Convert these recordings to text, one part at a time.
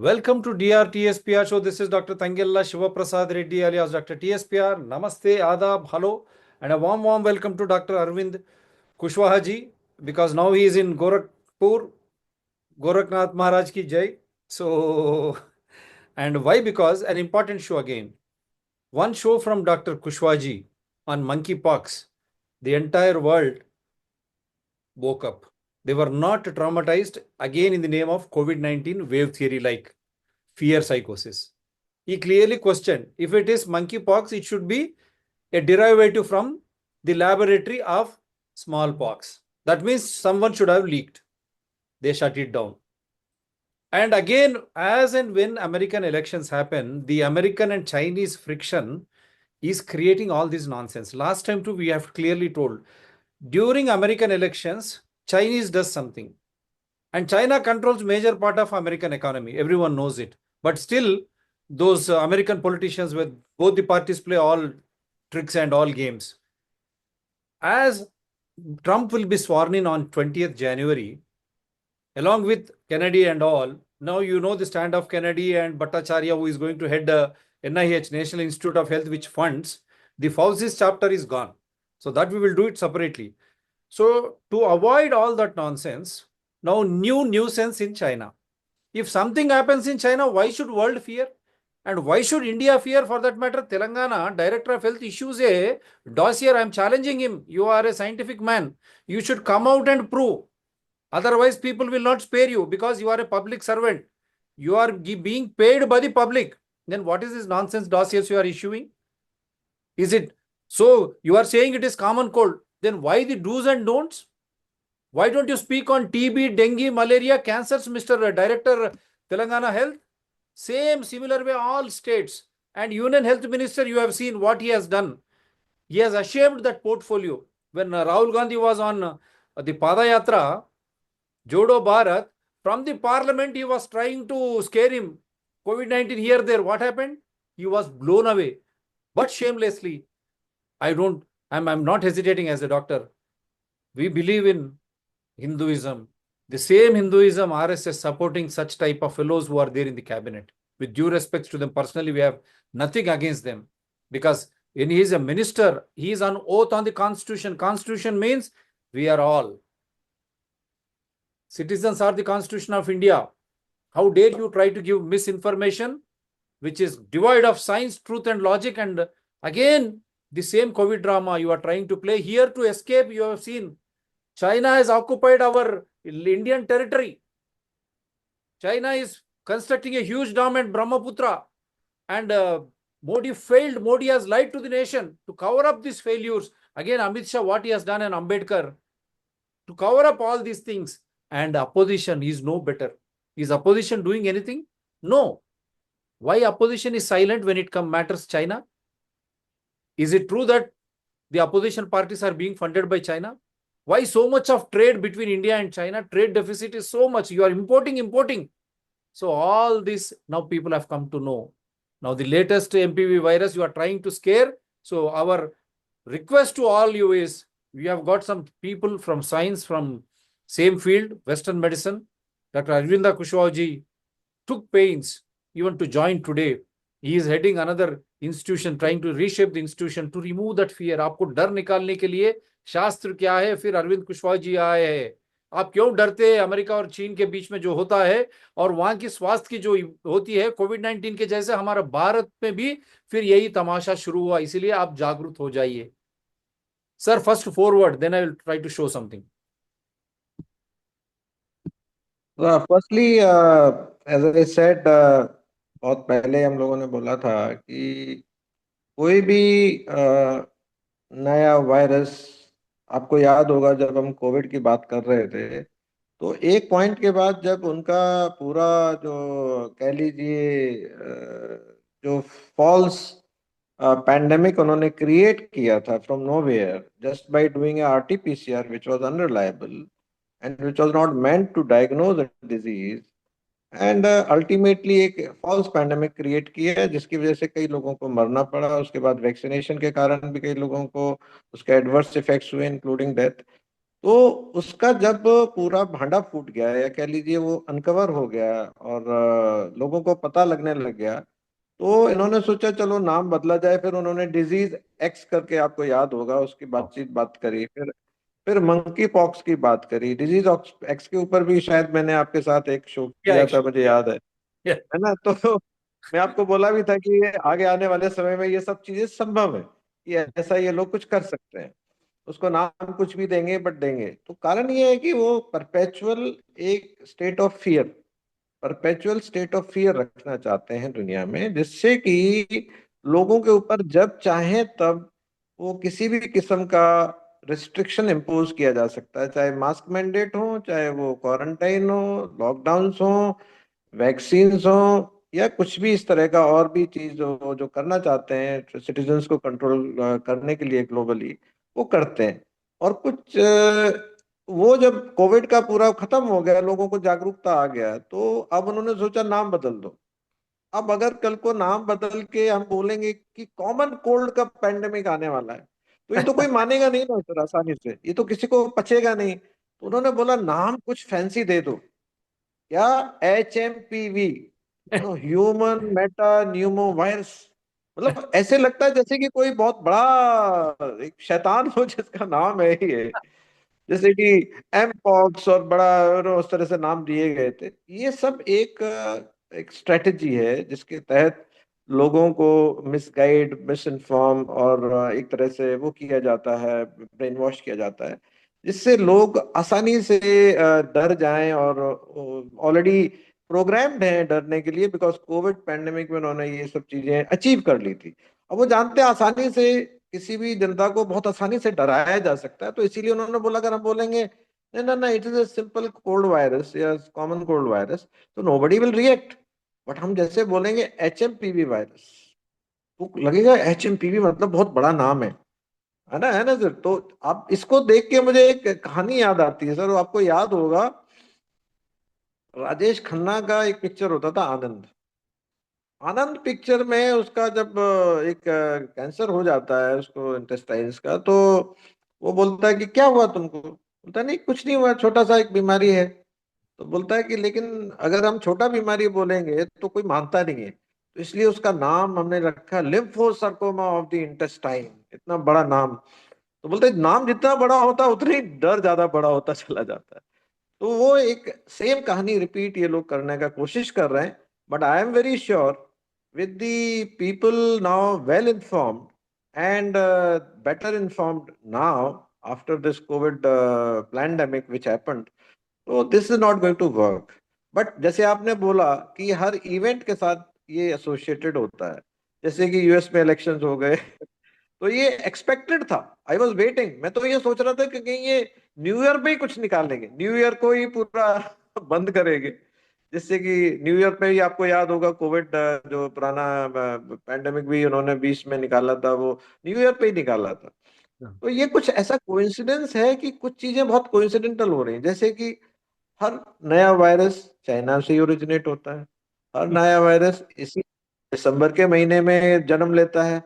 Welcome to DRTSPR show. This is Dr. Tangella Shivaprasad Reddy alias Dr. TSPR. Namaste, Adab, hello, and a warm welcome to Dr. Arvind Kushwaha ji, because now he is in Gorakhpur, Gorakhnath Maharaj ki jai. So, and why? Because an important show again. One show from Dr. Kushwaha ji on monkeypox. The entire world woke up. They were not traumatized again in the name of COVID-19 wave theory like fear psychosis. He clearly questioned if it is monkeypox, it should be a derivative from the laboratory of smallpox. That means someone should have leaked. They shut it down. And again, as and when American elections happen, the American and Chinese friction is creating all this nonsense. Last time too, we have clearly told, during American elections, Chinese does something. And China controls major part of American economy. Everyone knows it. But still, those American politicians with both the parties play all tricks and all games. As Trump will be sworn in on 20th January, along with Kennedy and all, now you know the stand of Kennedy and Bhattacharya, who is going to head NIH, National Institute of Health, which funds. The Fauci's chapter is gone. So that we will do it separately. So to avoid all that nonsense, now new nuisance in China. If something happens in China, why should world fear? And why should India fear, for that matter? Telangana, Director of Health, issues a dossier. I am challenging him. You are a scientific man. You should come out and prove. Otherwise, people will not spare you because you are a public servant. You are being paid by the public. Then what is this nonsense dossiers you are issuing? Is it so? You are saying it is common cold. Then why the do's and don'ts? Why don't you speak on TB, dengue, malaria, cancers, Mr. Director, Telangana Health? Same, similar way, all states. And Union Health Minister, you have seen what he has done. He has ashamed that portfolio. When Rahul Gandhi was on the Padayatra, Jodo Bharat, from the parliament, he was trying to scare him. COVID-19 here, there. What happened? He was blown away. But shamelessly, I'm not hesitating as a doctor. We believe in Hinduism. The same Hinduism, RSS supporting such type of fellows who are there in the cabinet. With due respect to them personally, we have nothing against them. Because when he is a minister, he is on oath on the Constitution. Constitution means we are all. Citizens are the Constitution of India. How dare you try to give misinformation, which is devoid of science, truth and logic. And again, the same COVID drama you are trying to play here to escape. You have seen China has occupied our Indian territory. China is constructing a huge dam at Brahmaputra. And Modi failed. Modi has lied to the nation to cover up these failures. Again, Amit Shah, what he has done, and Ambedkar, to cover up all these things. And opposition is no better. Is opposition doing anything? No. Why opposition is silent when it matters China? Is it true that the opposition parties are being funded by China? Why so much of trade between India and China? Trade deficit is so much. You are importing. So all this now people have come to know. Now the latest MPV virus you are trying to scare. So our request to all you is, we have got some people from science, from same field, Western medicine. Dr. Arvind Kushwaha ji took pains even to join today. He is heading another institution, trying to reshape the institution to remove that fear. आपको डर निकालने के लिए शास्त्र क्या है, फिर अरविंद कुशवाहा जी आए हैं. आप क्यों डरते हैं अमेरिका और चीन के बीच में जो होता है, और वहां की स्वास्थ्य की जो होती है कोविड-19 के जैसे हमारा भारत में भी फिर यही तमाशा शुरू हुआ. इसीलिए आप जागरूक हो जाइए. Sir, first forward, then I will try to show something. Firstly as I said, बहुत पहले हम लोगों ने बोला था कि कोई भी नया वायरस, आपको याद होगा जब हम कोविड की बात कर रहे थे, तो एक पॉइंट के बाद जब उनका पूरा जो कह लीजिए जो फॉल्स पैंडेमिक उन्होंने क्रिएट किया था from nowhere, just by doing a RT-PCR which was unreliable and which was not meant to diagnose the disease, and ultimately एक false pandemic create किया है, जिसकी वजह से कई लोगों को मरना पड़ा. उसके बाद वैक्सीनेशन के कारण भी कई लोगों को उसके एडवर्स इफेक्ट्स हुए, इंक्लूडिंग डेथ. तो उसका जब पूरा भांडा फूट गया या कह लीजिए वो अनकवर हो गया और लोगों को पता लगने लग गया, तो इन्होंने सोचा चलो नाम बदला जाए। फिर उन्होंने डिजीज एक्स करके, आपको याद होगा, उसकी बात करी। फिर मंकी पॉक्स की बात करी। डिजीज एक्स के ऊपर भी शायद मैंने आपके साथ एक शो क्या किया था, एक्शन? मुझे याद है ना? तो मैं आपको बोला भी था कि ये आगे आने वाले समय में ये सब चीजें संभव है कि ऐसा ये लोग कुछ कर सकते हैं। उसको नाम कुछ भी देंगे, बट देंगे। तो कारण ये है कि वो परपेचुअल स्टेट ऑफ फियर रखना चाहते हैं दुनिया में, जिससे कि लोगों के ऊपर जब चाहे तब वो किसी भी किस्म का रिस्ट्रिक्शन इम्पोज किया जा सकता है, चाहे मास्क मैंडेट हो, चाहे वो क्वारंटाइन हो, लॉकडाउन हो, वैक्सीन्स हो, या कुछ भी इस तरह का और भी चीज जो जो करना चाहते हैं सिटीजन्स को कंट्रोल करने के लिए ग्लोबली, वो करते हैं। और कुछ वो जब कोविड का पूरा खत्म हो गया, लोगों को जागरूकता आ गया, तो अब उन्होंने सोचा नाम बदल दो। अब अगर कल को नाम बदल के हम बोलेंगे कि कॉमन कोल्ड का पेंडेमिक आने वाला है, तो ये तो कोई मानेगा नहीं ना सर, आसानी से ये तो किसी को पचेगा नहीं। तो उन्होंने बोला नाम कुछ फैंसी दे दो। क्या? HMPV, human Meta Numa virus. मतलब ऐसे लगता है जैसे कि कोई बहुत बड़ा एक शैतान हो जिसका नाम है ही है। जैसे कि एम पॉक्स और बड़ा उस तरह से नाम दिए गए थे। ये सब एक स्ट्रेटेजी है जिसके तहत लोगों को मिसगाइड, मिस इन्फॉर्म और एक तरह से वो किया जाता है, ब्रेन वॉश किया जाता है, जिससे लोग आसानी से डर जाएं। और ऑलरेडी प्रोग्राम्ड हैं डरने के लिए, बिकॉज कोविड पैंडेमिक में उन्होंने ये सब चीजें अचीव कर ली थी। अब वो जानते हैं आसानी से किसी भी जनता को बहुत आसानी से डराया जा सकता है। तो इसीलिए उन्होंने बोला अगर हम बोलेंगे नहीं ना ना, it is a simple cold virus या कॉमन कोल्ड वायरस, तो नोबडी विल रिएक्ट। बट हम जैसे बोलेंगे HMPV वायरस, तो लगेगा HMPV मतलब बहुत बड़ा नाम है ना सर? तो आप इसको देख के मुझे एक कहानी याद आती है सर, वो आपको याद होगा। राजेश खन्ना का एक पिक्चर होता था आनंद। आनंद पिक्चर में उसका जब एक कैंसर हो जाता है उसको इंटेस्टाइन्स का, तो वो बोलता है कि क्या हुआ तुमको? बोलता है नहीं कुछ नहीं हुआ, छोटा सा एक बीमारी है। तो बोलता है कि लेकिन अगर हम छोटा बीमारी बोलेंगे तो कोई मानता नहीं है, तो इसलिए उसका नाम हमने रखा लिम्फोसार्कोमा ऑफ द इंटेस्टाइन। इतना बड़ा नाम। तो बोलते हैं नाम जितना बड़ा होता है उतना ही डर ज्यादा बड़ा होता चला जाता है। तो वो एक सेम कहानी रिपीट ये लोग करने का कोशिश कर रहे हैं। But I am very sure with the people now well informed and better informed now after this COVID pandemic which happened, so this is not going to work. But जैसे आपने बोला कि हर इवेंट के साथ ये एसोसिएटेड होता है, जैसे कि यूएस में इलेक्शंस हो गए, तो ये एक्सपेक्टेड था। I was waiting. मैं तो ये सोच रहा था कि कहीं ये न्यू ईयर पे ही कुछ निकालेंगे, न्यू ईयर को ही पूरा बंद करेंगे, जिससे कि न्यू ईयर पे ही आपको याद होगा कोविड जो पुराना पैंडेमिक भी उन्होंने 20 में निकाला था, वो न्यू ईयर पे ही निकाला था। तो ये कुछ ऐसा कोइंसिडेंस है कि कुछ चीजें बहुत कोइंसिडेंटल हो रही हैं, जैसे कि हर नया वायरस चाइना से ही ओरिजिनेट होता है। हर नया वायरस इसी दिसंबर के महीने में जन्म लेता है।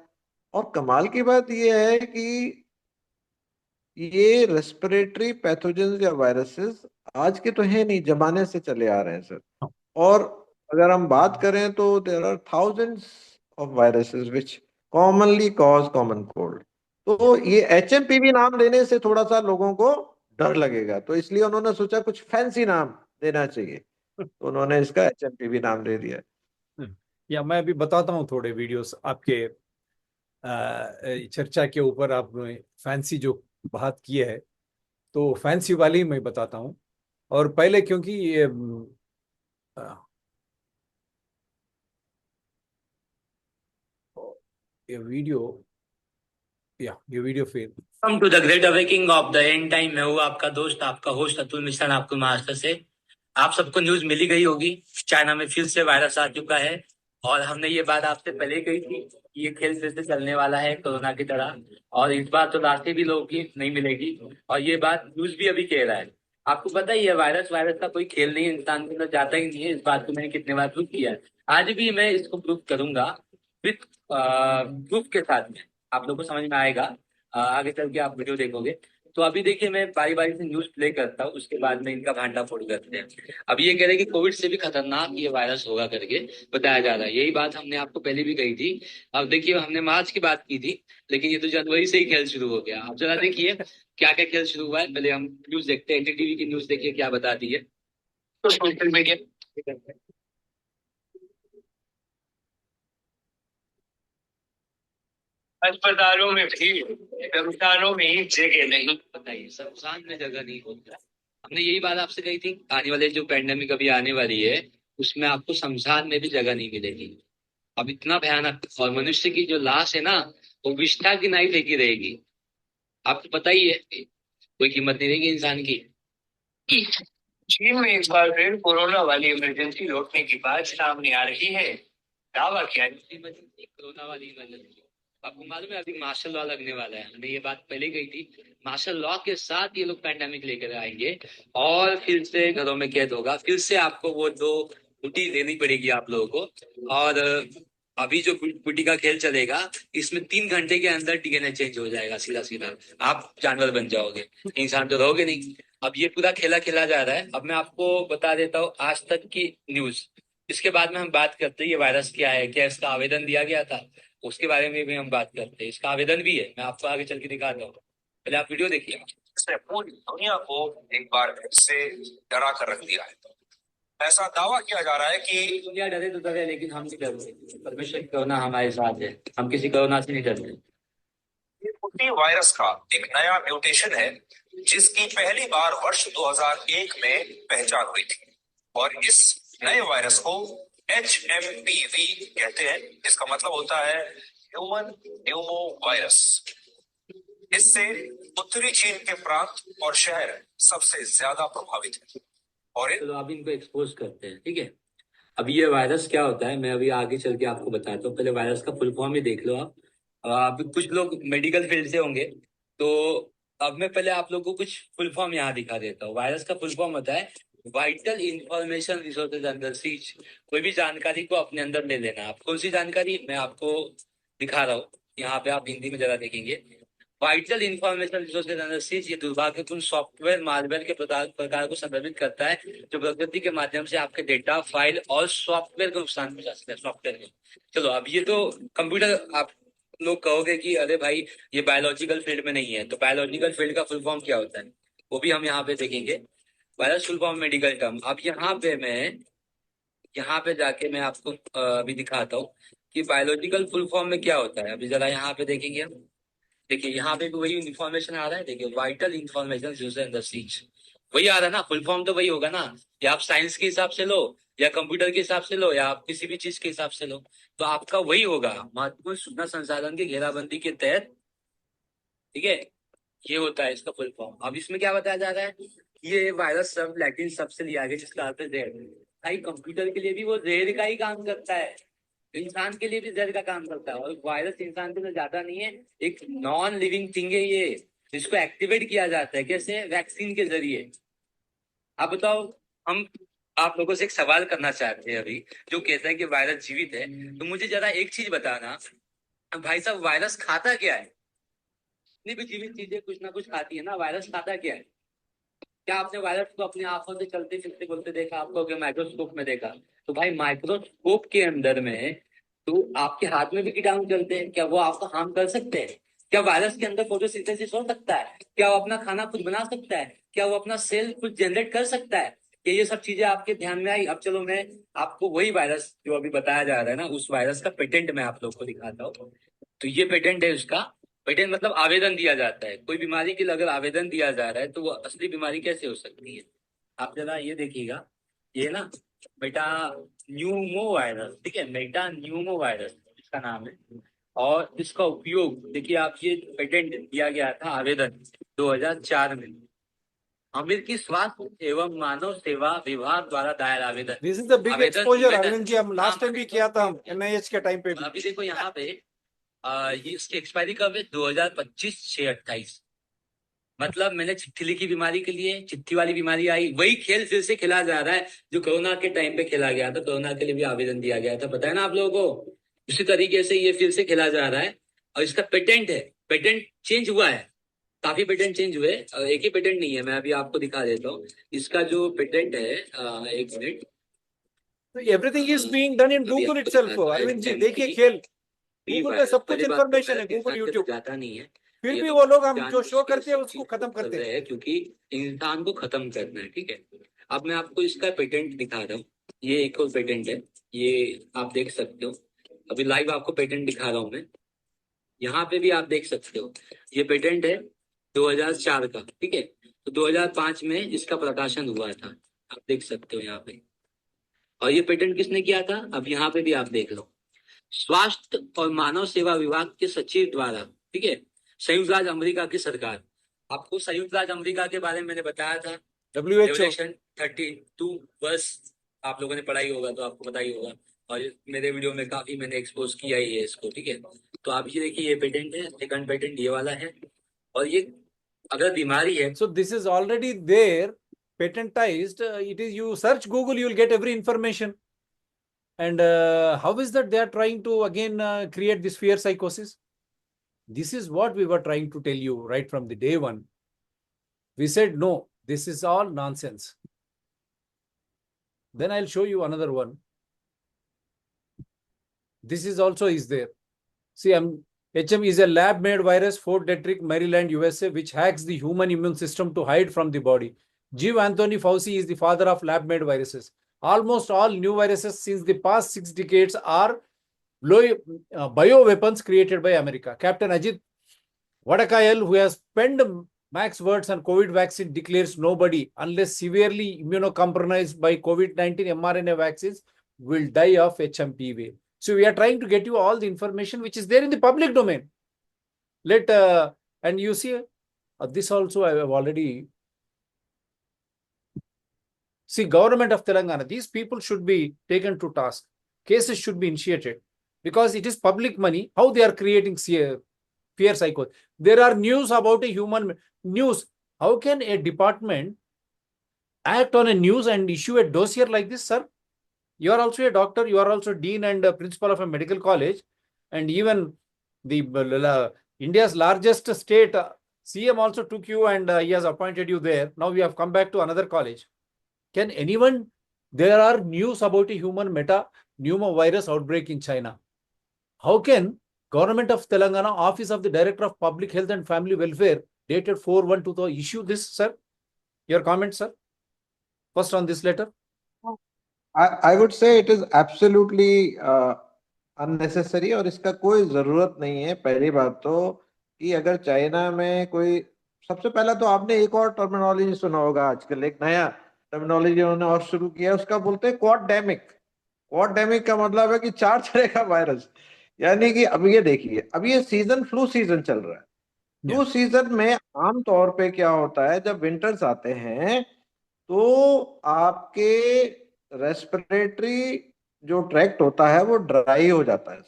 और कमाल की बात यह है कि ये रेस्पिरेटरी पैथोजेंस या वायरसेस आज के तो है नहीं, जमाने से चले आ रहे हैं सर। और अगर हम बात करें तो there are thousands of viruses which commonly cause common cold. तो ये HMPV नाम देने से थोड़ा सा लोगों को डर लगेगा, तो इसलिए उन्होंने सोचा कुछ फैंसी नाम देना चाहिए, तो उन्होंने इसका HMPV नाम दे दिया। या मैं अभी बताता हूँ थोड़े वीडियोस आपके चर्चा के ऊपर। आपने फैंसी जो बात की है, तो फैंसी वाली मैं बताता हूँ। और पहले क्योंकि ये वीडियो, या ये वीडियो फिर welcome to the great awakening of the end time. मैं हूँ आपका दोस्त, आपका होस्ट अतुल मिश्रा, आपको महाराष्ट्र से। आप सबको न्यूज मिली गई होगी, चाइना में फिर से वायरस आ चुका है। और हमने ये बात आपसे पहले ही कही थी कि ये खेल फिर से चलने वाला है कोरोना की तरह। और इस बार तो रास्ते भी लोगों की नहीं मिलेगी। और ये बात न्यूज भी अभी कह रहा है। आपको पता ही है वायरस वायरस का कोई खेल नहीं है, इंसान के अंदर जाता ही नहीं है। इस बात को मैंने कितने बार प्रूव किया है। आज भी मैं इसको प्रूव करूंगा विथ प्रूफ के साथ में। आप लोगों को समझ में आएगा। आगे चल के आप वीडियो देखोगे तो अभी देखिए मैं बारी बारी से न्यूज प्ले करता हूँ, उसके बाद में इनका भांडा फोड़ करते हैं। अब ये कह रहे हैं कि कोविड से भी खतरनाक ये वायरस होगा करके बताया जा रहा है। यही बात हमने आपको पहले भी कही थी। अब देखिए हमने मार्च की बात की थी, लेकिन ये तो जनवरी से ही खेल शुरू हो गया। अब जरा देखिए क्या क्या खेल शुरू हुआ है। पहले हम न्यूज देखते हैं, एनडीटीवी की न्यूज देखिए क्या बताती है। तो सोशल मीडिया अस्पतालों में भीड़, शमशानों में ही जगह नहीं। बताइए, शमशान में जगह नहीं होता। हमने यही बात आपसे कही थी, आने वाले जो पैंडेमिक अभी आने वाली है उसमें आपको शमशान में भी जगह नहीं मिलेगी। अब इतना भयानक, और मनुष्य की जो लाश है ना वो विष्ठा की नाई फेंकी रहेगी। आपको पता ही है, कोई कीमत नहीं रहेगी इंसान की। चीन में एक बार फिर कोरोना वाली इमरजेंसी लौटने की बात सामने आ रही है। दावा किया है कोरोना वाली इमरजेंसी। आपको मालूम है अभी मार्शल लॉ लगने वाला है। हमने ये बात पहले कही थी, मार्शल लॉ के साथ ये लोग पैंडेमिक लेकर आएंगे और फिर से घरों में कैद होगा। फिर से आपको वो दो छुट्टी देनी पड़ेगी आप लोगों को। और अभी जो कुटी का खेल चलेगा इसमें 3 घंटे के अंदर डीएनए चेंज हो जाएगा सीधा सीधा। आप जानवर बन जाओगे, इंसान तो रहोगे नहीं। अब ये पूरा खेला खेला जा रहा है। अब मैं आपको बता देता हूँ आज तक की न्यूज। इसके बाद में हम बात करते हैं ये वायरस क्या है, क्या इसका आवेदन दिया गया था, उसके बारे में भी हम बात करते हैं। इसका आवेदन भी है, मैं आपको आगे चल के दिखाता हूँ। पहले आप वीडियो देखिए। इसने पूरी दुनिया को एक बार फिर से डरा कर रख दिया है। ऐसा दावा किया जा रहा है कि दुनिया डरे तो डरे, लेकिन हम नहीं डरते। परमेश्वर की करुणा हमारे साथ है, हम किसी करुणा से नहीं डरते। ये पुटी वायरस का एक नया म्यूटेशन है जिसकी पहली बार वर्ष 2001 में पहचान हुई थी। और इस नए वायरस को HMPV कहते हैं। इसका मतलब होता है ह्यूमन न्यूमो वायरस। इससे उत्तरी चीन के प्रांत और शहर सबसे ज्यादा प्रभावित है। और चलो अब इनको एक्सपोज करते हैं, ठीक है। अब ये वायरस क्या होता है मैं अभी आगे चल के आपको बताता हूँ। पहले वायरस का फुल फॉर्म ही देख लो आप। अब कुछ लोग मेडिकल फील्ड से होंगे, तो अब मैं पहले आप लोगों को कुछ फुल फॉर्म यहाँ दिखा देता हूँ। वायरस का फुल फॉर्म होता है vital information resources under seize. कोई भी जानकारी को अपने अंदर ले लेना। आप कौन सी जानकारी मैं आपको दिखा रहा हूँ, यहाँ पे आप हिंदी में जरा देखेंगे। Vital information resources under seize ये दुर्भाग्यपूर्ण सॉफ्टवेयर मालवेयर के प्रकार को संदर्भित करता है जो प्रकृति के माध्यम से आपके डेटा, फाइल और सॉफ्टवेयर को नुकसान पहुंचा सकता है। सॉफ्टवेयर में चलो, अब ये तो कंप्यूटर, आप लोग कहोगे कि अरे भाई ये बायोलॉजिकल फील्ड में नहीं है, तो बायोलॉजिकल फील्ड का फुल फॉर्म क्या होता है वो भी हम यहाँ पे देखेंगे। Virus full form medical term. अब यहाँ पे जाके मैं आपको अभी दिखाता हूँ कि बायोलॉजिकल फुल फॉर्म में क्या होता है। अभी जरा यहाँ पे देखेंगे हम। देखिए यहाँ पे भी वही इन्फॉर्मेशन आ रहा है। देखिए vital information user in the seas, वही आ रहा है ना। फुल फॉर्म तो वही होगा ना, या आप साइंस के हिसाब से लो या कंप्यूटर के हिसाब से लो या आप किसी भी चीज के हिसाब से लो, तो आपका वही होगा। महत्वपूर्ण सूचना संसाधन की घेराबंदी के तहत, ठीक है, ये होता है इसका फुल फॉर्म। अब इसमें क्या बताया जा रहा है, ये वायरस शब्द लैटिन शब्द से लिया गया जिसका अर्थ है जहर। भाई कंप्यूटर के लिए भी वो जहर का ही काम करता है, इंसान के लिए भी जहर का काम करता है। और वायरस इंसान से तो ज्यादा नहीं है, एक नॉन लिविंग थिंग है ये, जिसको एक्टिवेट किया जाता है कैसे, वैक्सीन के जरिए। आप बताओ, हम आप लोगों से एक सवाल करना चाहते हैं अभी, जो कहता है कि वायरस जीवित है। तो मुझे जरा एक चीज बताना भाई साहब, वायरस खाता क्या है? जितनी भी जीवित चीजें कुछ ना कुछ खाती है ना, वायरस खाता क्या है? क्या आपने वायरस को अपनी आंखों से चलते फिरते बोलते देखा? आपको क्या माइक्रोस्कोप में देखा? तो भाई माइक्रोस्कोप के अंदर में तो आपके हाथ में भी कीटाणु चलते हैं, क्या वो आपको हार्म कर सकते हैं? क्या वायरस के अंदर फोटोसिंथेसिस हो सकता है? क्या वो अपना खाना खुद बना सकता है? क्या वो अपना सेल खुद जनरेट कर सकता है? क्या ये सब चीजें आपके ध्यान में आई? अब चलो मैं आपको वही वायरस जो अभी बताया जा रहा है ना, उस वायरस का पेटेंट मैं आप लोग को दिखाता हूँ। तो ये पेटेंट है उसका। पेटेंट मतलब आवेदन दिया जाता है। कोई बीमारी के लिए अगर आवेदन दिया जा रहा है तो वो असली बीमारी कैसे हो सकती है? आप जरा ये देखिएगा, ये ना बेटा न्यूमो वायरस, ठीक है, मेटा न्यूमो वायरस इसका नाम है। और इसका उपयोग देखिए आप, ये पेटेंट दिया गया था आवेदन 2004 में। अमेरिकी स्वास्थ्य एवं मानव सेवा विभाग द्वारा दायर आवेदन। दिस इज द बिग आवेदन एक्सपोजर निवेदन। अरविंद जी, हम लास्ट टाइम भी किया था हम NIH के टाइम पे भी। अभी देखो यहाँ पे ये इसकी एक्सपायरी कब है? 2025/6/28। मतलब मैंने चिट्ठी लिखी बीमारी के लिए, चिट्ठी वाली बीमारी आई, वही खेल फिर से खेला जा रहा है जो कोरोना के टाइम पे खेला गया था। कोरोना के लिए भी आवेदन दिया गया था, पता है ना आप लोगों को। उसी तरीके से ये फिर से खेला जा रहा है और इसका पेटेंट है, पेटेंट चेंज हुआ है। काफी पेटेंट चेंज हुए, एक ही पेटेंट नहीं है, मैं अभी आपको दिखा देता हूँ। इसका जो पेटेंट है, एक minute, everything is being done in अभी गूगल आपको इटसेल्फ। दिखाता हूँ। अरविंद जी HMP देखिए खेल, बी गूगल पे वायरस। सब कुछ पहली बात तो इन्फॉर्मेशन है, मैं गूगल इंसान के तो यूट्यूब, जाता नहीं है, फिर ये भी तो वो लोग हम जो जानबूझ शो के करते हैं सब उसको चीज खत्म कर करते रहे हैं। हैं, क्योंकि इंसान को खत्म करना है, ठीक है। अब मैं आपको इसका पेटेंट दिखा रहा हूँ, ये एक और पेटेंट है, ये आप देख सकते हो। अभी लाइव आपको पेटेंट दिखा रहा हूँ मैं, यहाँ पे भी आप देख सकते हो। ये पेटेंट है 2004 का, ठीक है। तो 2005 में इसका प्रकाशन हुआ था, आप देख सकते हो यहाँ पे। और ये पेटेंट किसने किया था, अब यहाँ पे भी आप देख लो। स्वास्थ्य और मानव सेवा विभाग के सचिव द्वारा, ठीक है, संयुक्त राज्य अमेरिका की सरकार। आपको संयुक्त राज्य अमेरिका के बारे में मैंने बताया था, WHO। रेवलेशन 32 वर्ष, आप लोगों ने पढ़ाई होगा तो आपको पता ही होगा, और मेरे वीडियो में काफी मैंने एक्सपोज किया ही है इसको, ठीक है। तो आप ये देखिए, ये पेटेंट है, सेकंड पेटेंट ये वाला है। और ये अगर बीमारी है, So this is already there, patentized. It is, you search Google, you will get every information. And how is that they are trying to again create this fear psychosis? This is what we were trying to tell you right from the day one. We said, no, this is all nonsense. Then I'll show you another one. This is also is there. See, HM is a lab-made virus, Fort Detrick, Maryland, USA, which hacks the human immune system to hide from the body. G. Anthony Fauci is the father of lab-made viruses. Almost all new viruses since the past 6 decades are bioweapons created by America. Captain Ajit Vadakayal, who has penned max words on COVID vaccine, declares nobody, unless severely immunocompromised by COVID-19 mRNA vaccines, will die of HMPV. So we are trying to get you all the information which is there in the public domain. And you see, this also I have already. See, government of Telangana, these people should be taken to task. Cases should be initiated because it is public money. How they are creating fear psychosis? There are news about a human news. How can a department act on a news and issue a dossier like this, sir? You are also a doctor. You are also dean and principal of a medical college, and even the India's largest state CM also took you and he has appointed you there. Now we have come back to another college. Can anyone? There are news about a human pneumovirus outbreak in China. How can Government of Telangana, Office of the Director of Public Health and Family Welfare, dated 4/1/2000, issue this, sir? Your comment, sir? First on this letter. I would say it is absolutely unnecessary और इसका कोई जरूरत नहीं है। पहली बात तो कि अगर चाइना में कोई, सबसे पहला तो आपने एक और टर्मिनोलॉजी सुना होगा आजकल, एक नया टर्मिनोलॉजी उन्होंने और शुरू किया, उसका बोलते हैं क्वाडडेमिक। क्वाडडेमिक का मतलब है कि 4 तरह का वायरस। यानी कि अब ये देखिए, अब ये सीजन फ्लू सीजन चल रहा है। फ्लू सीजन में आम तौर पे क्या होता है, जब विंटर्स आते हैं तो आपके रेस्पिरेटरी जो ट्रैक्ट होता है वो ड्राई हो जाता है।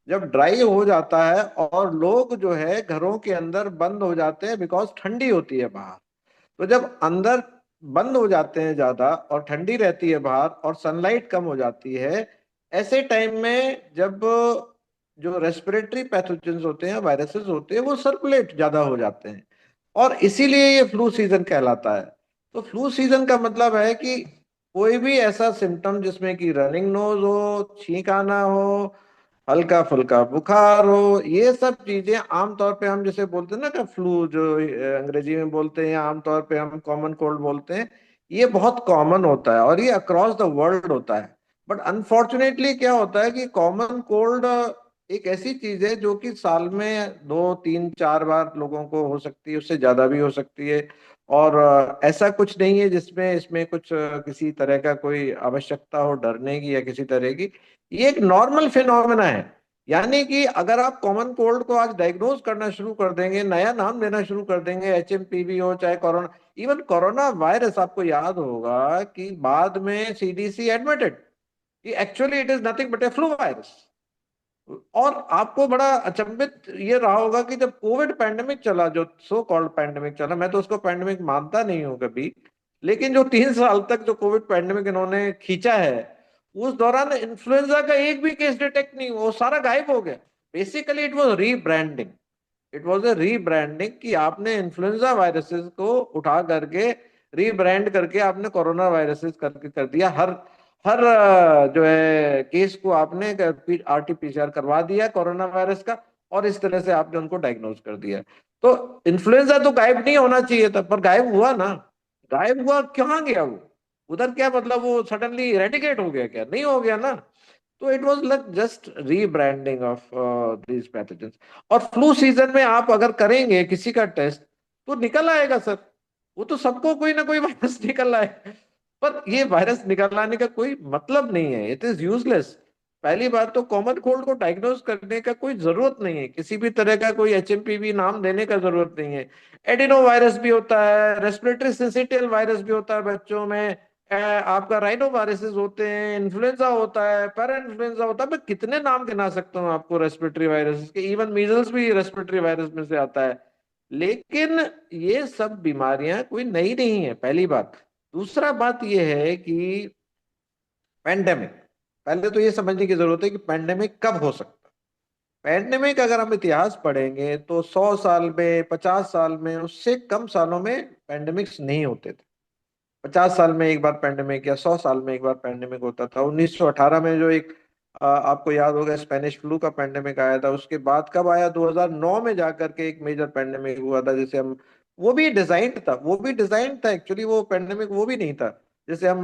जब ड्राई हो जाता है और लोग जो है घरों के अंदर बंद हो जाते हैं, बिकॉज ठंडी होती है बाहर। तो जब अंदर बंद हो जाते हैं ज्यादा और ठंडी रहती है बाहर और सनलाइट कम हो जाती है, ऐसे टाइम में जब जो रेस्पिरेटरी पैथोजेंस होते हैं, वायरसेस होते हैं, वो सर्कुलेट ज्यादा हो जाते हैं और इसीलिए ये फ्लू सीजन कहलाता है। तो फ्लू सीजन का मतलब है कि कोई भी ऐसा सिम्टम जिसमें कि रनिंग नोज हो, छींक आना हो, हल्का फुल्का बुखार हो, ये सब चीजें आमतौर पे हम जैसे बोलते हैं ना कि फ्लू जो अंग्रेजी में बोलते हैं या आमतौर पे हम कॉमन कोल्ड बोलते हैं, ये बहुत कॉमन होता है और ये अक्रॉस द वर्ल्ड होता है। बट अनफॉर्चुनेटली क्या होता है कि कॉमन कोल्ड एक ऐसी चीज है जो कि साल में 2 3 4 बार लोगों को हो सकती है, उससे ज्यादा भी हो सकती है। और ऐसा कुछ नहीं है जिसमें इसमें कुछ किसी तरह का कोई आवश्यकता हो डरने की या किसी तरह की। ये एक नॉर्मल फिनोमेना है। यानी कि अगर आप कॉमन कोल्ड को आज डायग्नोज करना शुरू कर देंगे, नया नाम देना शुरू कर देंगे, HMPV हो चाहे कोरोना, इवन कोरोना वायरस, आपको याद होगा कि बाद में CDC एडमिटेड कि actually it is nothing but A flu virus. और आपको बड़ा अचंभित ये रहा होगा कि जब कोविड पैंडेमिक चला, जो सो कॉल्ड पैंडेमिक चला, मैं तो उसको पैंडेमिक मानता नहीं हूं कभी, लेकिन जो 3 साल तक जो कोविड पैंडेमिक इन्होंने खींचा है, उस दौरान इन्फ्लुएंजा का एक भी केस डिटेक्ट नहीं हुआ, वो सारा गायब हो गया। Basically it was rebranding. It was a rebranding कि आपने इन्फ्लुएंजा वायरसेस को उठा करके रीब्रांड करके आपने कोरोना वायरसेस करके कर दिया। हर हर जो है केस को आपने आरटीपीसीआर करवा दिया कोरोना वायरस का, और इस तरह से आपने उनको डायग्नोज कर दिया। तो इन्फ्लुएंजा तो गायब नहीं होना चाहिए था, पर गायब हुआ ना। गायब हुआ, कहाँ गया वो? उधर क्या मतलब वो सडनली इरेडिकेट हो गया? क्या नहीं हो गया ना। तो it was like just rebranding of these pathogens. और फ्लू सीजन में आप अगर करेंगे किसी का टेस्ट तो निकल आएगा सर, वो तो सबको कोई ना कोई वायरस निकल आए। पर ये वायरस निकल आने का कोई मतलब नहीं है, इट इज यूजलेस। पहली बात तो कॉमन कोल्ड को डायग्नोज करने का कोई जरूरत नहीं है, किसी भी तरह का कोई एचएमपीवी नाम देने का जरूरत नहीं है। एडिनो वायरस भी होता है, रेस्पिरेटरी सिंसिटियल वायरस भी होता है बच्चों में, आपका राइनो वायरसेस होते हैं, इन्फ्लुएंजा होता है, पैरा इन्फ्लुएंजा होता है। मैं कितने नाम गिना सकता हूँ आपको रेस्पिरेटरी वायरसेस के, इवन मीजल्स भी रेस्पिरेटरी वायरस में से आता है। लेकिन ये सब बीमारियां कोई नई नहीं है, पहली बात। दूसरा बात ये है कि पैंडेमिक, पहले तो ये समझने की जरूरत है कि पैंडेमिक कब हो सकता है। पैंडेमिक अगर हम इतिहास पढ़ेंगे तो 100 साल में, 50 साल में, उससे कम सालों में पैंडेमिक्स नहीं होते थे। 50 साल में एक बार पैंडेमिक या 100 साल में एक बार पैंडेमिक होता था। 1918 में जो एक आपको याद होगा स्पेनिश फ्लू का पैंडेमिक आया था, उसके बाद कब आया? 2009 में जाकर के एक मेजर पैंडेमिक हुआ था, जिसे हम, वो भी डिजाइन था एक्चुअली। वो पैंडेमिक वो भी नहीं था जैसे हम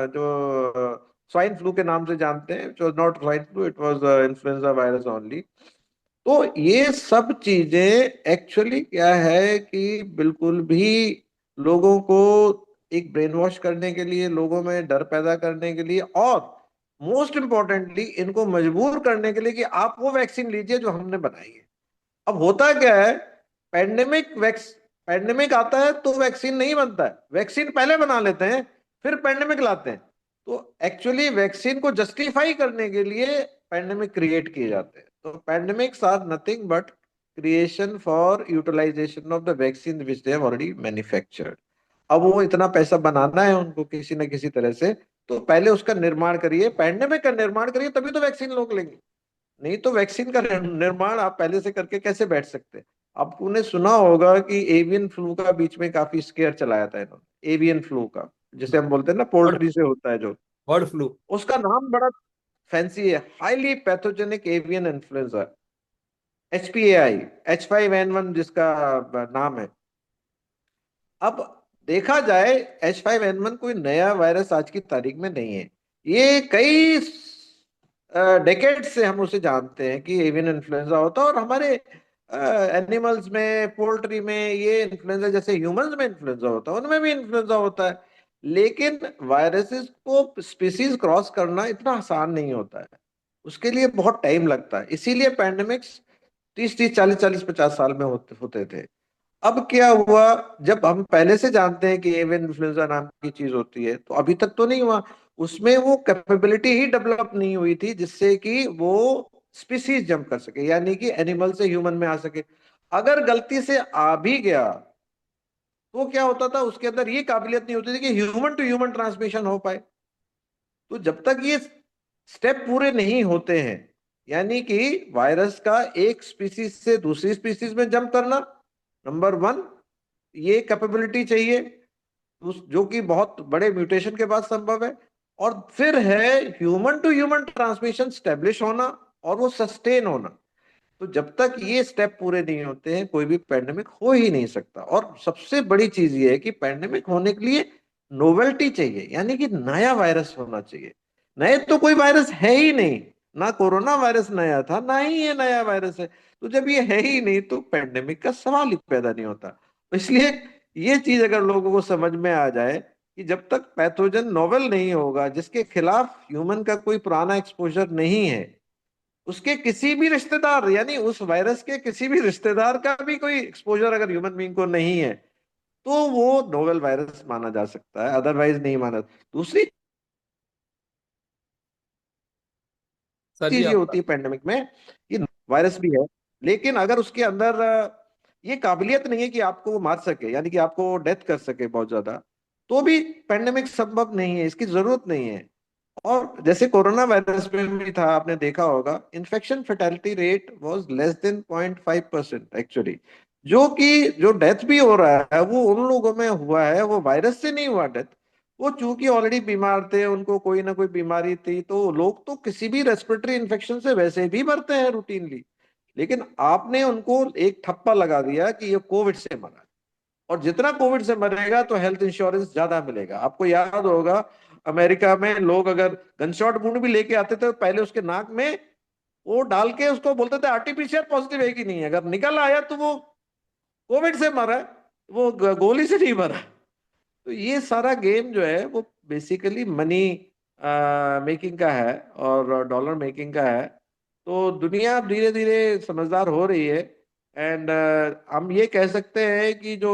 जो स्वाइन फ्लू के नाम से जानते हैं, जो not swine flu, it was influenza virus only. तो ये सब चीजें एक्चुअली क्या है कि बिल्कुल भी लोगों को एक ब्रेन वॉश करने के लिए, लोगों में डर पैदा करने के लिए, और मोस्ट इंपॉर्टेंटली इनको मजबूर करने के लिए कि आप वो वैक्सीन लीजिए जो हमने बनाई है। अब होता क्या है, पैंडेमिक वैक्स पैंडेमिक आता है तो वैक्सीन नहीं बनता है, वैक्सीन पहले बना लेते हैं फिर पैंडेमिक लाते हैं। तो एक्चुअली वैक्सीन को जस्टिफाई करने के लिए पैंडेमिक क्रिएट किए जाते हैं। तो pandemics are nothing but creation for utilization of the vaccine which they have already manufactured. अब वो इतना पैसा बनाना है उनको किसी न किसी तरह से, तो पहले उसका निर्माण करिए, पैंडेमिक का निर्माण करिए, तभी तो वैक्सीन लोग लेंगे। नहीं तो वैक्सीन का निर्माण आप पहले से करके कैसे बैठ सकते हैं? आपने सुना होगा कि एवियन फ्लू का बीच में काफी स्केयर चलाया था इन्होंने, एवियन फ्लू का, जिसे हम बोलते हैं ना बर्ड पोल्ट्री से होता है जो। Bird flu. उसका नाम बड़ा फैंसी है, highly pathogenic avian influenza, HPAI, H5N1 जिसका नाम है। अब देखा जाए, H5N1 कोई नया वायरस आज की तारीख में नहीं है। ये कई डेकेड से हम उसे जानते हैं कि एवियन इन्फ्लुएंजा होता है, और हमारे एनिमल्स में, पोल्ट्री में ये इन्फ्लुएंजा, जैसे ह्यूमंस में इन्फ्लुएंजा होता है उनमें भी इन्फ्लुएंजा होता है। लेकिन वायरसेस को स्पीसीज क्रॉस करना इतना आसान नहीं होता है, उसके लिए बहुत टाइम लगता है। इसीलिए पैंडेमिक्स 30-30, 40-40, 50 साल में होते होते थे। अब क्या हुआ, जब हम पहले से जानते हैं कि एवियन इन्फ्लुएंजा नाम की चीज होती है, तो अभी तक तो नहीं हुआ, उसमें वो कैपेबिलिटी ही डेवलप नहीं हुई थी जिससे कि वो स्पीसीज जंप कर सके, यानी कि एनिमल से ह्यूमन में आ सके। अगर गलती से आ भी गया तो क्या होता था, उसके अंदर ये काबिलियत नहीं होती थी कि ह्यूमन टू ह्यूमन ट्रांसमिशन हो पाए। तो जब तक ये स्टेप पूरे नहीं होते हैं, यानी कि वायरस का एक स्पीसीज से दूसरी स्पीसीज में जंप करना, नंबर वन, ये कैपेबिलिटी चाहिए, जो कि बहुत बड़े म्यूटेशन के बाद संभव है। और फिर है human to human transmission establish होना और वो सस्टेन होना। तो जब तक ये स्टेप पूरे नहीं होते हैं कोई भी पैंडेमिक हो ही नहीं सकता। और सबसे बड़ी चीज ये है कि पैंडेमिक होने के लिए नोवेल्टी चाहिए, यानी कि नया वायरस होना चाहिए। नए तो कोई वायरस है ही नहीं, ना कोरोना वायरस नया था ना ही ये नया वायरस है। तो जब ये है ही नहीं तो पैंडेमिक का सवाल ही पैदा नहीं होता। तो इसलिए ये चीज अगर लोगों को समझ में आ जाए कि जब तक पैथोजन नोवेल नहीं होगा, जिसके खिलाफ ह्यूमन का कोई पुराना एक्सपोजर नहीं है, उसके किसी भी रिश्तेदार, यानी उस वायरस के किसी भी रिश्तेदार का भी कोई एक्सपोजर अगर ह्यूमन बीइंग को नहीं है, तो वो नोवेल वायरस माना जा सकता है, अदरवाइज नहीं माना। दूसरी सर जी चीज ये आपका। होती है पैंडेमिक में, ये वायरस भी है, लेकिन अगर उसके अंदर ये काबिलियत नहीं है कि आपको वो मार सके, यानी कि आपको डेथ कर सके बहुत ज्यादा, तो भी पैंडेमिक संभव नहीं है, इसकी जरूरत नहीं है। और जैसे कोरोना वायरस में भी था, आपने देखा होगा, infection fatality rate was less than 0.5% actually. जो कि जो डेथ भी हो रहा है वो उन लोगों में हुआ है, वो वायरस से नहीं हुआ डेथ। वो चूंकि ऑलरेडी बीमार थे, उनको कोई ना कोई बीमारी थी, तो लोग तो किसी भी रेस्पिरेटरी इन्फेक्शन से वैसे भी मरते हैं रूटीनली। लेकिन आपने उनको एक ठप्पा लगा दिया कि ये कोविड से मरा है। और जितना कोविड से मरेगा तो हेल्थ इंश्योरेंस ज्यादा मिलेगा। आपको याद होगा, अमेरिका में लोग अगर गनशॉट वुंड भी लेके आते थे तो पहले उसके नाक में वो डाल के उसको बोलते थे आरटीपीसीआर पॉजिटिव है कि नहीं है। अगर निकल आया तो वो कोविड से मरा है, वो गोली से नहीं मरा। तो ये सारा गेम जो है वो बेसिकली मनी मेकिंग का है और डॉलर मेकिंग का है। तो दुनिया धीरे धीरे समझदार हो रही है। एंड हम ये कह सकते हैं कि जो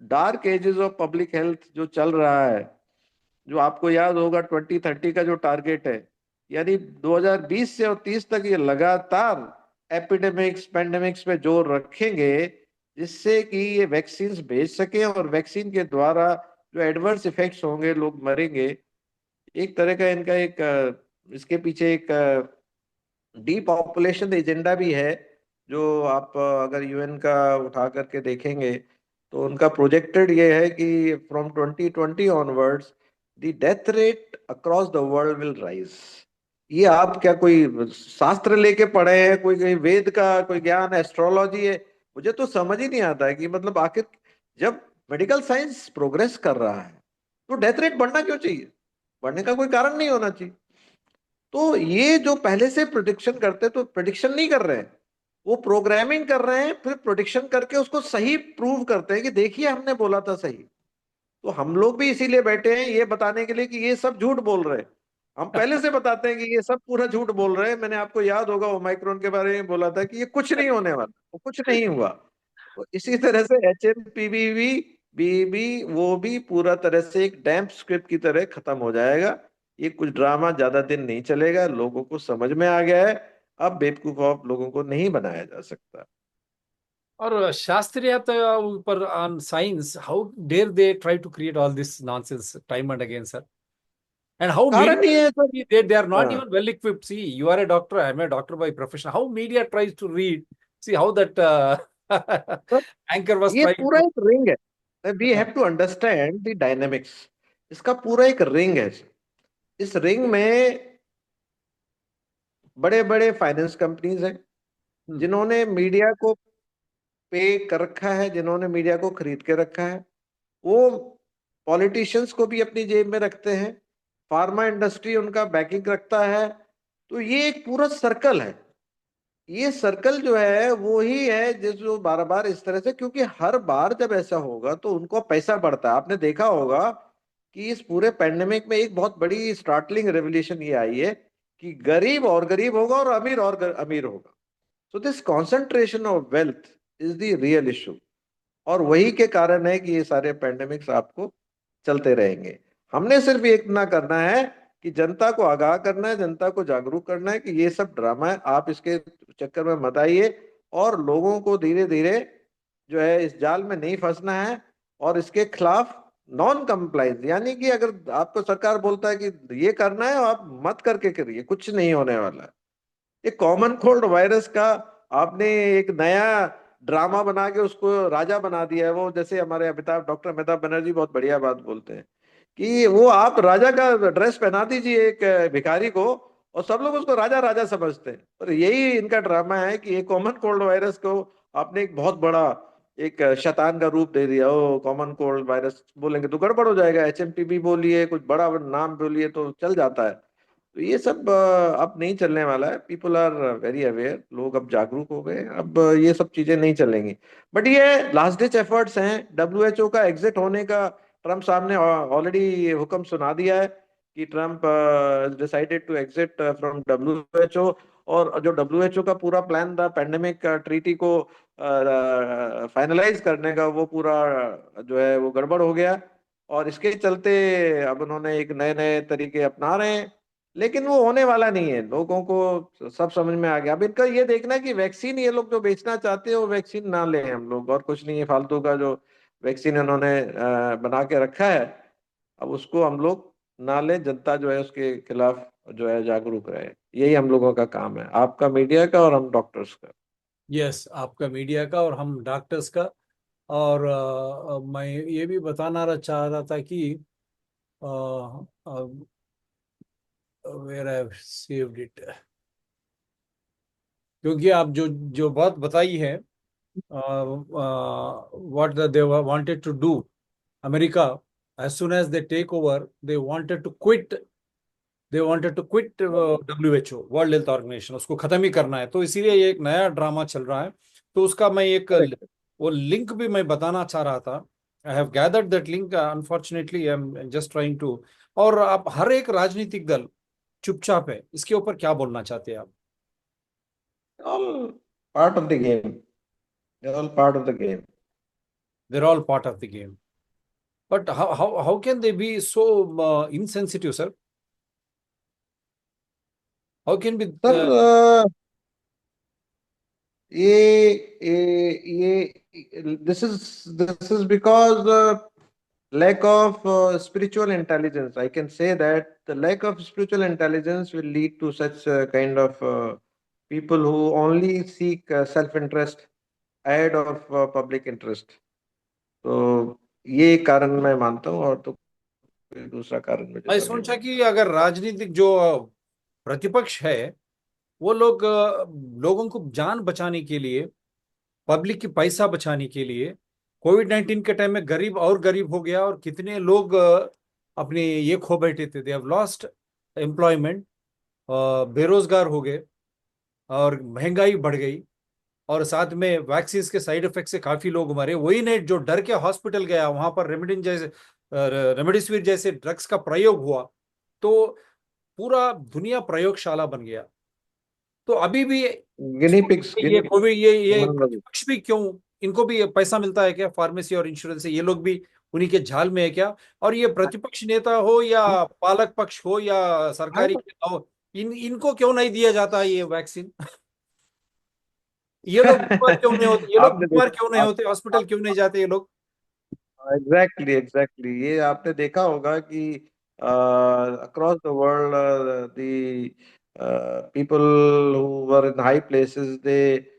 dark ages of public health जो चल रहा है, जो आपको याद होगा 2030 का जो टारगेट है, यानी 2020 से और 30 तक ये लगातार एपिडेमिक्स पेंडेमिक्स पे जोर रखेंगे, जिससे कि ये वैक्सीन भेज सके और वैक्सीन के द्वारा जो एडवर्स इफेक्ट्स होंगे, लोग मरेंगे। एक तरह का इनका एक इसके पीछे एक डीपॉपुलेशन एजेंडा भी है। जो आप अगर यूएन का उठा करके देखेंगे तो उनका प्रोजेक्टेड ये है कि from 2020 onwards the death rate across the world will rise. ये आप क्या कोई शास्त्र लेके पढ़े हैं, कोई कोई वेद का कोई ज्ञान, एस्ट्रोलॉजी है? मुझे तो समझ ही नहीं आता है कि मतलब आखिर जब मेडिकल साइंस प्रोग्रेस कर रहा है तो डेथ रेट बढ़ना क्यों चाहिए? बढ़ने का कोई कारण नहीं होना चाहिए। तो ये जो पहले से प्रोडिक्शन करते तो प्रोडिक्शन नहीं कर रहे हैं, वो प्रोग्रामिंग कर रहे हैं, फिर प्रोडिक्शन करके उसको सही प्रूव करते हैं कि देखिए हमने बोला था सही। तो हम लोग भी इसीलिए बैठे हैं ये बताने के लिए कि ये सब झूठ बोल रहे हैं। हम पहले से बताते हैं कि ये सब पूरा झूठ बोल रहे हैं। मैंने आपको याद होगा ओमाइक्रोन के बारे में बोला था कि ये कुछ नहीं होने वाला, वो कुछ नहीं हुआ। तो इसी तरह से HMPV भी वो भी पूरा तरह से एक डैम्प स्क्रिप्ट की तरह खत्म हो जाएगा। ये कुछ ड्रामा ज्यादा दिन नहीं चलेगा, लोगों को समझ में आ गया है। अब बेवकूफ ऑफ लोगों को नहीं बनाया जा सकता। और शास्त्रीयता ऊपर on science, how dare they try to create all this nonsense time and again sir? And how कारण media, ये है सर। they are not हाँ, even well equipped. See, you are a doctor, I am a doctor by profession. How media tries to read? See how that sir anchor was ये trying पूरा to. एक ring है। We have to understand the dynamics. इसका पूरा एक ring है। इस ring में बड़े बड़े फाइनेंस कंपनीज हैं Hmm. जिन्होंने मीडिया को पे कर रखा है, जिन्होंने मीडिया को खरीद के रखा है। वो पॉलिटिशियंस को भी अपनी जेब में रखते हैं। फार्मा इंडस्ट्री उनका बैकिंग रखता है। तो ये एक पूरा सर्कल है। ये सर्कल जो है वो ही है जो बार बार इस तरह से, क्योंकि हर बार जब ऐसा होगा तो उनको पैसा बढ़ता है। आपने देखा होगा कि इस पूरे पेंडेमिक में एक बहुत बड़ी स्टार्टलिंग रेवोल्यूशन ये आई है कि गरीब और गरीब होगा और अमीर और अमीर होगा। So this concentration of wealth is the real issue. और वही के कारण है कि ये सारे पेंडेमिक्स आपको चलते रहेंगे। हमने सिर्फ एक ना करना है कि जनता को आगाह करना है, जनता को जागरूक करना है कि ये सब ड्रामा है, आप इसके चक्कर में मत आइए। और लोगों को धीरे धीरे जो है इस जाल में नहीं फंसना है। और इसके खिलाफ नॉन कंप्लाइंस, यानी कि अगर आपको सरकार बोलता है कि ये करना है, आप मत करके करिए, कुछ नहीं होने वाला है। एक कॉमन कोल्ड वायरस का आपने एक नया ड्रामा बना के उसको राजा बना दिया है। वो जैसे हमारे डॉक्टर अमिताभ बनर्जी बहुत बढ़िया बात बोलते हैं कि वो आप राजा का ड्रेस पहना दीजिए एक भिखारी को और सब लोग उसको राजा राजा समझते हैं। और यही इनका ड्रामा है कि एक कॉमन कोल्ड वायरस को आपने एक बहुत बड़ा एक शैतान का रूप दे दिया। ओ कॉमन कोल्ड वायरस बोलेंगे तो गड़बड़ हो जाएगा, HMPV बोलिए, कुछ बड़ा नाम बोलिए तो चल जाता है। तो ये सब अब नहीं चलने वाला है। पीपल आर वेरी अवेयर, लोग अब जागरूक हो गए। अब ये सब चीजें नहीं चलेंगी। बट ये लास्ट डिच एफर्ट्स हैं। WHO का एग्जिट होने का ट्रम्प साहब ने ऑलरेडी हुक्म सुना दिया है कि Trump decided to exit from WHO। और जो WHO का पूरा प्लान था पेंडेमिक ट्रीटी को फाइनलाइज करने का, वो पूरा जो है वो गड़बड़ हो गया। और इसके चलते अब उन्होंने एक नए नए तरीके अपना रहे हैं। लेकिन वो होने वाला नहीं है, लोगों को सब समझ में आ गया। अब इनका ये देखना है कि वैक्सीन ये लोग जो बेचना चाहते हैं वो वैक्सीन ना लें हम लोग, और कुछ नहीं है फालतू का जो वैक्सीन इन्होंने बना के रखा है, अब उसको हम लोग ना ले, जनता जो है उसके खिलाफ जो है जागरूक रहे। यही हम लोगों का काम है, आपका मीडिया का और हम डॉक्टर्स का। यस, आपका मीडिया का और हम डॉक्टर्स का। और मैं ये भी बताना चाह रहा था कि वेयर आई सेव्ड इट, क्योंकि आप जो जो बात बताई है, what they wanted to do, America, as soon as they take over, they wanted to quit, WHO, World Health Organization, उसको खत्म ही करना है। तो इसीलिए ये एक नया ड्रामा चल रहा है। तो उसका मैं एक Correct. वो लिंक भी मैं बताना चाह रहा था। I have gathered that link, unfortunately I am just trying to. और आप हर एक राजनीतिक दल चुपचाप है, इसके ऊपर क्या बोलना चाहते हैं आप? All part of the game. They're all part of the game. They're all part of the game. But how can they be so insensitive, sir? How can be sir ये this is because lack of spiritual intelligence. I can say that the lack of spiritual intelligence will lead to such kind of people who only seek self-interest ahead of public interest. तो ये कारण मैं मानता हूँ, और तो कोई दूसरा कारण मुझे मैं तो नहीं सोचा कि मानता। अगर राजनीतिक जो प्रतिपक्ष है, वो लोग लोगों को जान बचाने के लिए, पब्लिक की पैसा बचाने के लिए, कोविड-19 के टाइम में गरीब और गरीब हो गया, और कितने लोग अपने ये खो बैठे थे, दे हैव लॉस्ट एम्प्लॉयमेंट, बेरोजगार हो गए, और महंगाई बढ़ गई, और साथ में वैक्सीन के साइड इफेक्ट से काफी लोग मरे। वही ने जो डर के हॉस्पिटल गया, वहां पर रेमडेसिविर जैसे ड्रग्स का प्रयोग हुआ, तो पूरा दुनिया प्रयोगशाला बन गया। तो अभी भी गिनी पिग्स, ये कोविड, ये गिनी प्रतिपक्ष भी क्यों, इनको भी पैसा मिलता है क्या फार्मेसी और इंश्योरेंस से? ये लोग भी उन्हीं के झाल में है क्या? और ये प्रतिपक्ष नेता हो या पालक पक्ष हो या सरकारी नेता हो, इनको क्यों नहीं दिया जाता ये वैक्सीन? ये लोग बीमार क्यों नहीं होते? ये लोग आपने बीमार क्यों नहीं देखा, होते? हॉस्पिटल क्यों नहीं जाते ये लोग? एग्जैक्टली एग्जैक्टली, ये आपने देखा होगा कि across the world the people who were in high places, they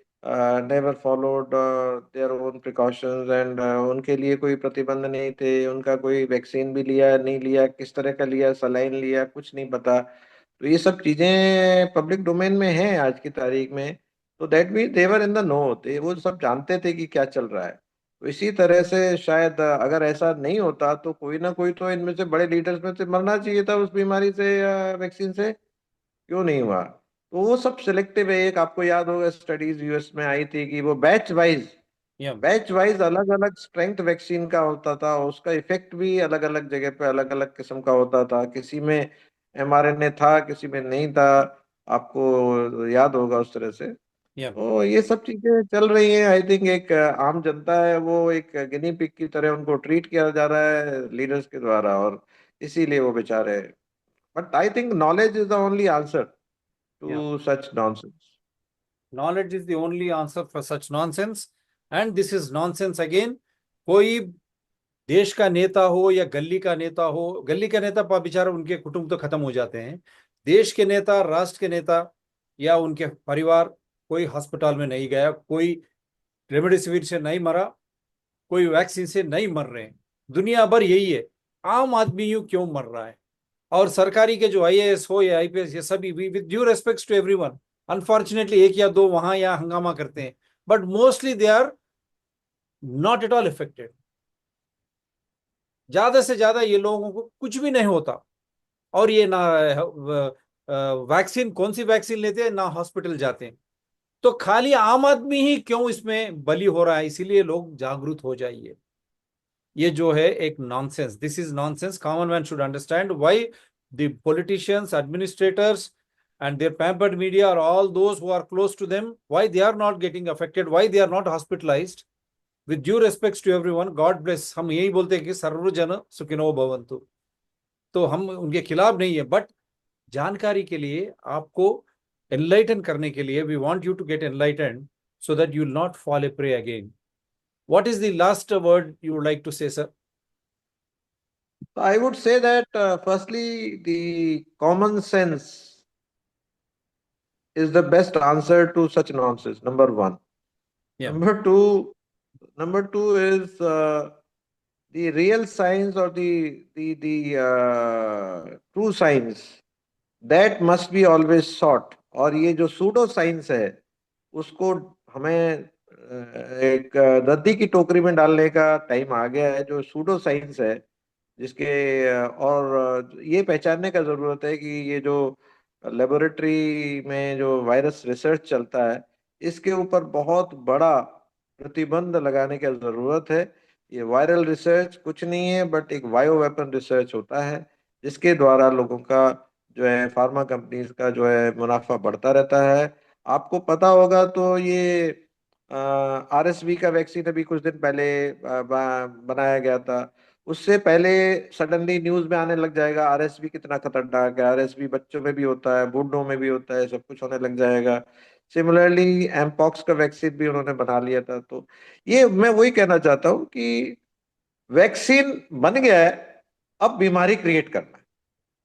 never followed their own precautions, and उनके लिए कोई प्रतिबंध नहीं थे, उनका कोई वैक्सीन भी लिया नहीं लिया, किस तरह का लिया, सलाइन लिया, कुछ नहीं पता। तो ये सब चीजें पब्लिक डोमेन में हैं आज की तारीख में। तो that mean they're in the know, वो सब जानते थे कि क्या चल रहा है। तो इसी तरह से शायद अगर ऐसा नहीं होता तो कोई ना कोई तो इनमें से बड़े लीडर्स में से मरना चाहिए था उस बीमारी से या वैक्सीन से। क्यों नहीं हुआ? तो वो सब सिलेक्टिव है। एक आपको याद होगा स्टडीज यूएस में आई थी कि वो या बैच वाइज अलग अलग स्ट्रेंथ वैक्सीन का होता था, और उसका इफेक्ट भी अलग अलग जगह पे अलग अलग किस्म का होता था। किसी में एमआरएनए था, किसी में नहीं था, आपको याद होगा उस तरह से। या तो ये सब चीजें चल रही हैं। आई थिंक एक आम जनता है, वो एक गिनी पिग की तरह उनको ट्रीट किया जा रहा है लीडर्स के द्वारा, और इसीलिए वो बेचारे। But I think knowledge is the only answer या to such nonsense. knowledge is the only answer for such nonsense, and this is nonsense again. कोई देश का नेता हो या गली का नेता हो, गली का नेता बेचारा, उनके कुटुंब तो खत्म हो जाते हैं। देश के नेता, राष्ट्र के नेता या उनके परिवार, कोई अस्पताल में नहीं गया, कोई रेमडेसिविर से नहीं मरा, कोई वैक्सीन से नहीं मर रहे हैं। दुनिया भर यही है। आम आदमी यूं क्यों मर रहा है? और सरकारी के जो आईएएस हो या आईपीएस, ये सभी, with due respect to everyone, unfortunately एक या दो वहां या हंगामा करते हैं, but mostly they are not at all affected. ज्यादा से ज्यादा ये लोगों को कुछ भी नहीं होता, और ये ना वैक्सीन, कौन सी वैक्सीन लेते हैं, ना हॉस्पिटल जाते हैं। तो खाली आम आदमी ही क्यों इसमें बली हो रहा है? इसीलिए लोग जागरूक हो जाइए। ये जो है एक nonsense, this is nonsense. Common man should understand why the politicians, administrators and their pampered media, or all those who are close to them, why they are not getting affected, why they are not hospitalized. With due respects to everyone, God bless, हम यही बोलते हैं कि सर्व जन सुखिनो भवन्तु। तो हम उनके खिलाफ नहीं है, बट जानकारी के लिए, आपको एनलाइटन करने के लिए, we want you to get enlightened so that you will not fall a prey again. What is the last word you would like to say, sir? So I would say that firstly, the common sense is the best answer to such nonsense. Number one. Yeah. Number two is the real science or the true science that must be always sought. और ये जो pseudo science है उसको हमें एक रद्दी की टोकरी में डालने का टाइम आ गया है। जो सूडो साइंस है जिसके और ये पहचानने का जरूरत है कि ये जो लेबोरेटरी में जो वायरस रिसर्च चलता है इसके ऊपर बहुत बड़ा प्रतिबंध लगाने की जरूरत है। ये वायरल रिसर्च कुछ नहीं है बट एक बायो वेपन रिसर्च होता है जिसके द्वारा लोगों का जो है फार्मा कंपनीज का जो है मुनाफा बढ़ता रहता है। आपको पता होगा तो ये आरएसवी का वैक्सीन अभी कुछ दिन पहले बनाया गया था। उससे पहले सडनली न्यूज में आने लग जाएगा आरएसवी कितना खतरनाक है, आरएसवी बच्चों में भी होता है, बूढ़ों में भी होता है, सब कुछ होने लग जाएगा। सिमिलरली एमपॉक्स का वैक्सीन भी उन्होंने बना लिया था। तो ये मैं वही कहना चाहता हूँ कि वैक्सीन बन गया है, अब बीमारी क्रिएट करना है।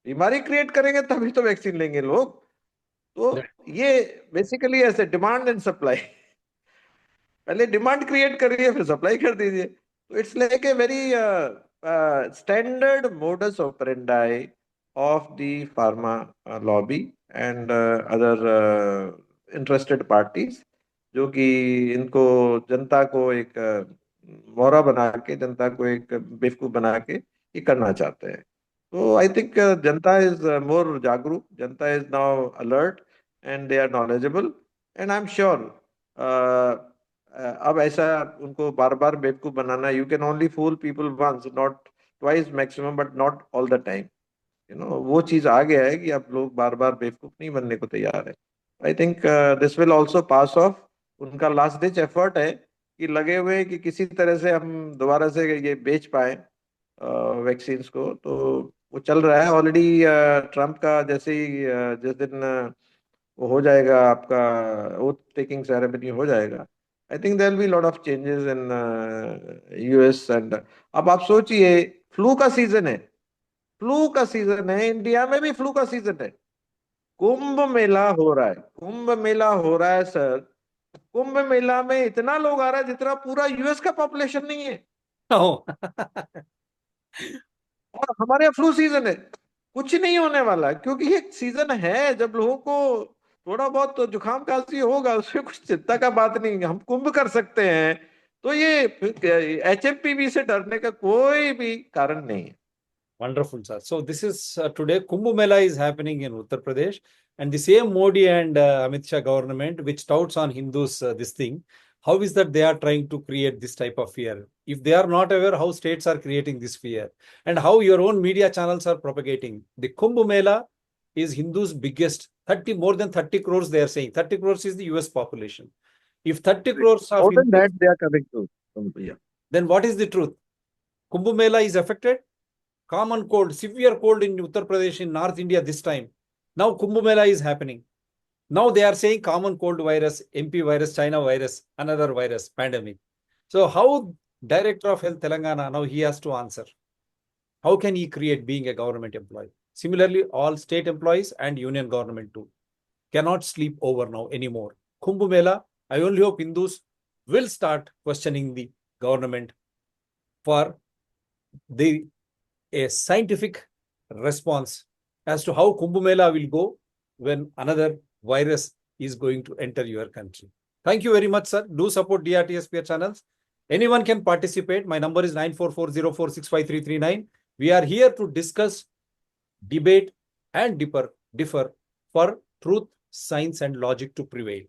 बीमारी क्रिएट करेंगे तभी तो वैक्सीन लेंगे लोग। तो ये बेसिकली ऐसे डिमांड एंड सप्लाई, पहले डिमांड क्रिएट करिए फिर सप्लाई कर दीजिए। तो it's like a very standard modus operandi of the pharma lobby and other interested parties जो कि इनको जनता को एक मोहरा बना के, जनता को एक बेवकूफ बना के ये करना चाहते हैं। तो I think Janata is more जागरूक, जनता is now alert and they are knowledgeable and I am sure अब ऐसा उनको बार बार बेवकूफ बनाना, you can only fool people once not twice maximum but not all the time. वो चीज आ गया है कि अब लोग बार बार बेवकूफ नहीं बनने को तैयार है। I think this will also pass of. उनका लास्ट डिच एफर्ट है कि लगे हुए हैं कि किसी तरह से हम दोबारा से ये बेच पाए वैक्सीन्स को। तो वो चल रहा है ऑलरेडी। ट्रम्प का जैसे ही जिस दिन वो हो जाएगा, आपका ओथ टेकिंग सेरेमनी हो जाएगा, I think there will be lot of changes in US. And अब आप सोचिए फ्लू का सीजन है, फ्लू का सीजन है, इंडिया में भी फ्लू का सीजन है। कुंभ मेला हो रहा है, कुंभ मेला हो रहा है सर। कुंभ मेला में इतना लोग आ रहा है जितना पूरा यूएस का पॉपुलेशन नहीं है। Oh. और हमारे यहाँ फ्लू सीजन है। कुछ नहीं होने वाला क्योंकि ये सीजन है जब लोगों को थोड़ा बहुत तो जुकाम खांसी होगा, उसमें कुछ चिंता का बात नहीं है, हम कुंभ कर सकते हैं। तो ये एचएमपीवी से डरने का कोई भी कारण नहीं है। Wonderful, sir. So this is today Kumbh Mela is happening in Uttar Pradesh, and the same Modi and Amit Shah government, which touts on Hindus this thing, how is that they are trying to create this type of fear? If they are not aware how states are creating this fear, and how your own media channels are propagating, the Kumbh Mela is Hindus' biggest, more than 30 crores they are saying. 30 crores is the US population. If 30 crores of More than Hindus, that, they are coming to. Yeah. then what is the truth? Kumbh Mela is affected. Common cold, severe cold in Uttar Pradesh, in North India this time. Now Kumbh Mela is happening. Now they are saying common cold virus, MP virus, China virus, another virus, pandemic. So how Director of Health Telangana, now he has to answer. How can he create being a government employee? Similarly, all state employees and union government too cannot sleep over now anymore. Kumbh Mela, I only hope Hindus will start questioning the government for a scientific response as to how Kumbh Mela will go when another virus is going to enter your country. Thank you very much, sir. Do support DRTSPR channels. Anyone can participate. My number is 9440465339. We are here to discuss, debate, and differ for truth, science, and logic to prevail.